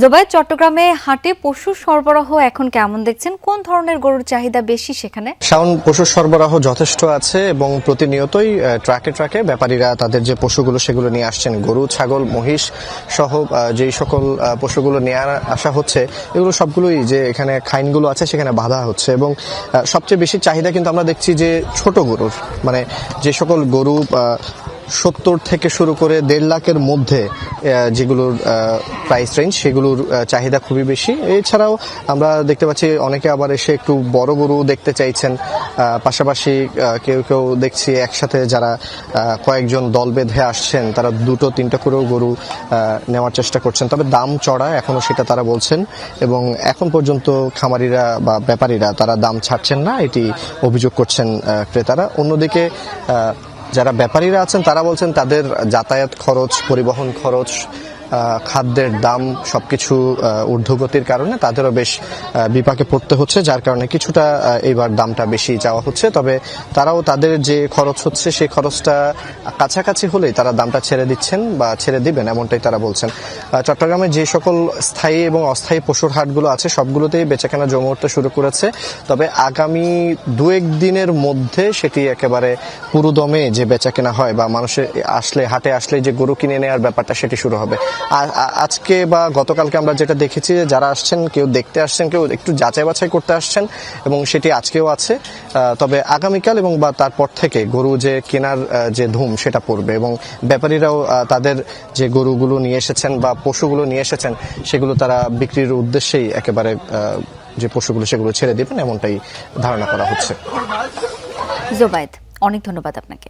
জোবায়েদ, চট্টগ্রামে হাটে পশুর সরবরাহ এখন কেমন দেখছেন? কোন ধরনের গরুর চাহিদা বেশি সেখানে? শাওন, পশুর সরবরাহ যথেষ্ট আছে এবং প্রতিনিয়তই ট্রাকে ট্রাকে ব্যাপারীরা তাদের যে পশুগুলো সেগুলো নিয়ে আসছেন। গরু, ছাগল, মহিষ সহ যেই সকল পশুগুলো নিয়ে আসা হচ্ছে এগুলো সবগুলোই যে এখানে খাইনগুলো আছে সেখানে বাঁধা হচ্ছে এবং সবচেয়ে বেশি চাহিদা কিন্তু আমরা দেখছি যে ছোট গরুর, মানে যে সকল গরু 70 থেকে শুরু করে 1.5 লাখের মধ্যে যেগুলোর প্রাইস রেঞ্জ সেগুলোর চাহিদা খুবই বেশি। এছাড়াও আমরা দেখতে পাচ্ছি অনেকে আবার এসে একটু বড় গরু দেখতে চাইছেন। পাশাপাশি কেউ কেউ দেখছি একসাথে যারা কয়েকজন দল বেঁধে আসছেন তারা 2-3টা করেও গরু নেওয়ার চেষ্টা করছেন, তবে দাম চড়া এখনো সেটা তারা বলছেন এবং এখন পর্যন্ত খামারিরা বা ব্যাপারীরা তারা দাম ছাড়ছেন না, এটি অভিযোগ করছেন ক্রেতারা। অন্যদিকে যারা ব্যাপারীরা আছেন তারা বলছেন তাদের যাতায়াত খরচ, পরিবহন খরচ, খাদ্যের দাম সবকিছু ঊর্ধ্বগতির কারণে তাদেরও বেশ বিপাকে পড়তে হচ্ছে, যার কারণে কিছুটা এইবার দামটা বেশি চাওয়া হচ্ছে। তবে তারাও তাদের যে খরচ হচ্ছে সেই খরচটা কাছাকাছি হলেই তারা দামটা ছেড়ে দিচ্ছেন বা ছেড়ে দিবেন, এমনটাই তারা বলছেন। চট্টগ্রামে যে সকল স্থায়ী এবং অস্থায়ী পশুর হাটগুলো আছে সবগুলোতেই বেচাকেনা জমে উঠতে শুরু করেছে, তবে আগামী 2-1 দিনের মধ্যে সেটি একেবারে পুরোদমে যে বেচাকেনা হয় বা মানুষের আসলে হাটে আসলে যে গরু কিনে নেওয়ার ব্যাপারটা সেটি শুরু হবে। আজকে বা গতকালকে আমরা যেটা দেখেছি যে যারা আসছেন কেউ দেখতে আসছেন, কেউ একটু যাচাই বাছাই করতে আসছেন এবং সেটি আজকেও আছে। তবে আগামীকাল এবং বা তারপর থেকে গরু যে কেনার যে ধুম সেটা পড়বে এবং ব্যাপারীরাও তাদের যে গরুগুলো নিয়ে এসেছেন বা পশুগুলো নিয়ে এসেছেন সেগুলো তারা বিক্রির উদ্দেশ্যেই একেবারে যে পশুগুলো সেগুলো ছেড়ে দেবেন এমনটাই ধারণা করা হচ্ছে। জোবায়েদ, অনেক ধন্যবাদ আপনাকে।